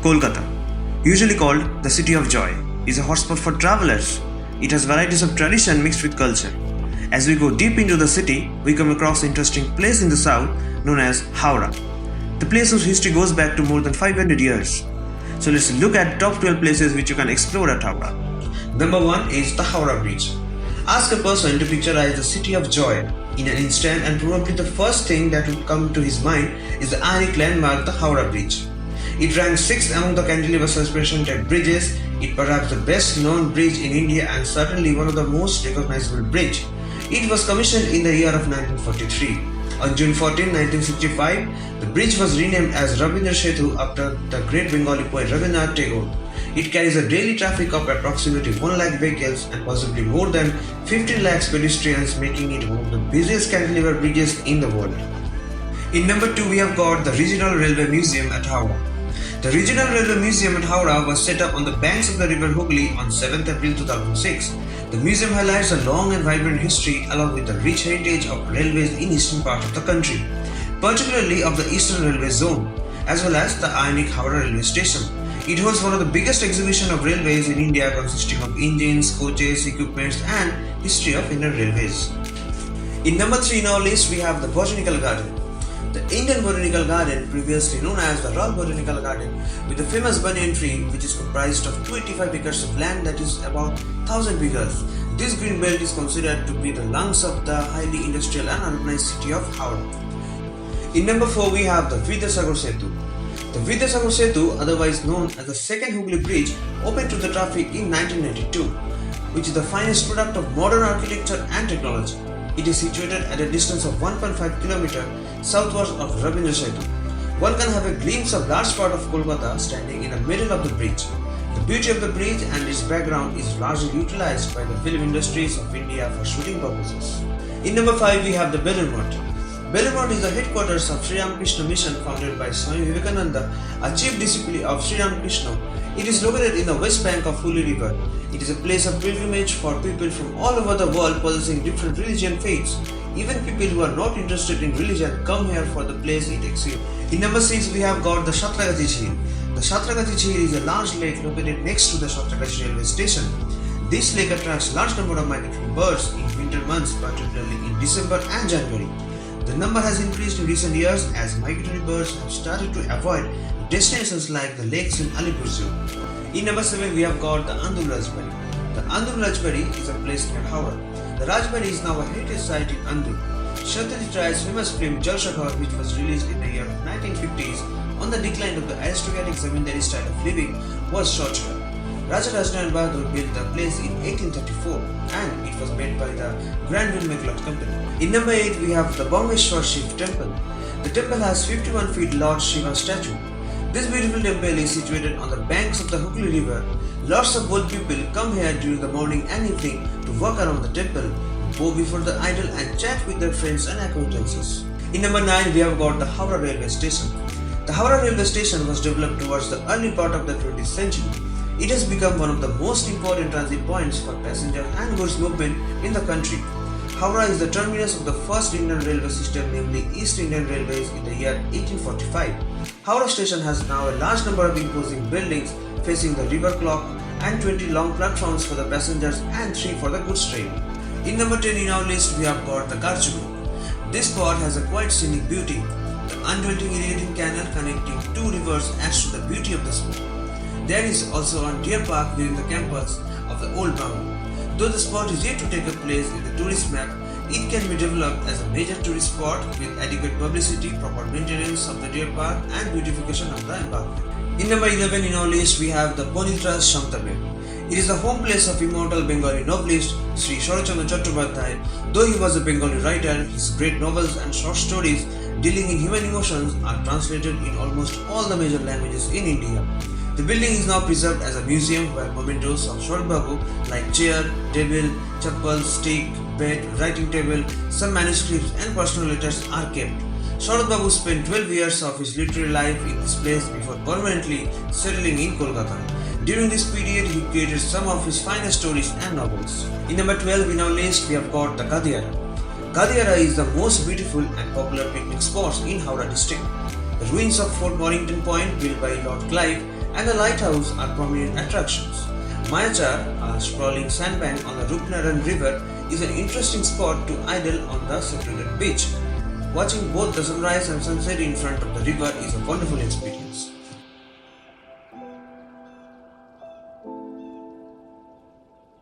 Kolkata, usually called the City of Joy, is a hotspot for travelers. It has varieties of tradition mixed with culture. As we go deep into the city, we come across an interesting place in the south known as Howrah. The place whose history goes back to more than 500 years. So let's look at top 12 places which you can explore at Howrah. Number 1 is the Howrah Bridge. Ask a person to picturize the City of Joy in an instant and probably the first thing that will come to his mind is the iconic landmark, the Howrah Bridge. It ranks 6th among the cantilever suspension type bridges. It perhaps the best known bridge in India and certainly one of the most recognizable bridge. It was commissioned in the year of 1943. On June 14, 1965, the bridge was renamed as Rabindranath Setu after the great Bengali poet Rabindranath Tagore. It carries a daily traffic of approximately 1 lakh vehicles and possibly more than 15 lakhs pedestrians, making it one of the busiest cantilever bridges in the world. In number 2, we have got the Regional Railway Museum at Howrah. The Regional Railway Museum at Howrah was set up on the banks of the river Hooghly on 7th April 2006. The museum highlights a long and vibrant history along with the rich heritage of railways in eastern part of the country, particularly of the Eastern Railway Zone, as well as the iconic Howrah Railway Station. It hosts one of the biggest exhibitions of railways in India, consisting of engines, coaches, equipments and history of Indian railways. In number 3 in our list, we have the Botanical Garden. The Indian Botanical Garden, previously known as the Royal Botanical Garden, with the famous banyan tree which is comprised of 285 acres of land that is about 1000 acres. This green belt is considered to be the lungs of the highly industrial and urbanized city of Howrah. In number 4, we have the Vidyasagar Setu. The Vidyasagar Setu, otherwise known as the second Hooghly Bridge, opened to the traffic in 1992, which is the finest product of modern architecture and technology. It is situated at a distance of 1.5 km southwards of Rabindranath Setu. One can have a glimpse of large part of Kolkata standing in the middle of the bridge. The beauty of the bridge and its background is largely utilized by the film industries of India for shooting purposes. In number 5, we have the Belur Math. Belur Math is the headquarters of Sri Ramakrishna Mission founded by Swami Vivekananda, a chief disciple of Sri Ramakrishna. It is located in the west bank of Hooghly River. It is a place of pilgrimage for people from all over the world possessing different religion faiths. Even people who are not interested in religion come here for the place it exhibits. In number 6, we have got the Satragachi Jheel. The Satragachi Jheel is a large lake located next to the Satragachi railway station. This lake attracts large number of migratory birds in winter months, particularly in December and January. The number has increased in recent years as migratory birds have started to avoid destinations like the lakes in Alipur Zoo. In number 7, we have got the Andul RajBari. The Andul RajBari is a place near Howrah. The Rajbari is now a heritage site in Andul. Satyajit Ray's famous film Jal Shakhar, which was released in the year of 1950s on the decline of the aristocratic zamindari style of living, was shot here. Raja Rajnaran Bahadur built the place in 1834 and it was made by the Granville McLeod Company. In number 8, we have the Bangeshwar Shiva temple. The temple has 51 feet Lord Shiva statue. This beautiful temple is situated on the banks of the Hooghly River. Lots of old people come here during the morning and evening to walk around the temple, bow before the idol and chat with their friends and acquaintances. In number 9, we have got the Howrah Railway Station. The Howrah Railway Station was developed towards the early part of the 20th century. It has become one of the most important transit points for passenger and goods movement in the country. Howrah is the terminus of the first Indian railway system, namely East Indian Railways, in the year 1845. Howrah station has now a large number of imposing buildings facing the river clock and 20 long platforms for the passengers and 3 for the goods train. In number 10 in our list, we have got the Garchumuk. This spot has a quite scenic beauty. The undulating irrigating canal connecting 2 rivers adds to the beauty of the spot. There is also a deer park within the campus of the old bamboo. Though the spot is yet to take a place in the tourist map, it can be developed as a major tourist spot with adequate publicity, proper maintenance of the deer park and beautification of the environment. In number 11 in our list, we have the Panitras Samtaber. It is the home place of immortal Bengali novelist Sri Sharachandra Chattopadhyay. Though he was a Bengali writer, his great novels and short stories dealing in human emotions are translated in almost all the major languages in India. The building is now preserved as a museum where mementos of Sharat Babu like chair, table, chappal, stick, bed, writing table, some manuscripts and personal letters are kept. Sharat Babu spent 12 years of his literary life in this place before permanently settling in Kolkata. During this period, he created some of his finest stories and novels. In number 12 in our list, we have got the Gadiara. Gadiara is the most beautiful and popular picnic spot in Howrah district. The ruins of Fort Mornington Point, built by Lord Clive, and the lighthouse are prominent attractions. Mayachar, a sprawling sandbank on the Rupnaran river, is an interesting spot to idle on the secluded beach. Watching both the sunrise and sunset in front of the river is a wonderful experience.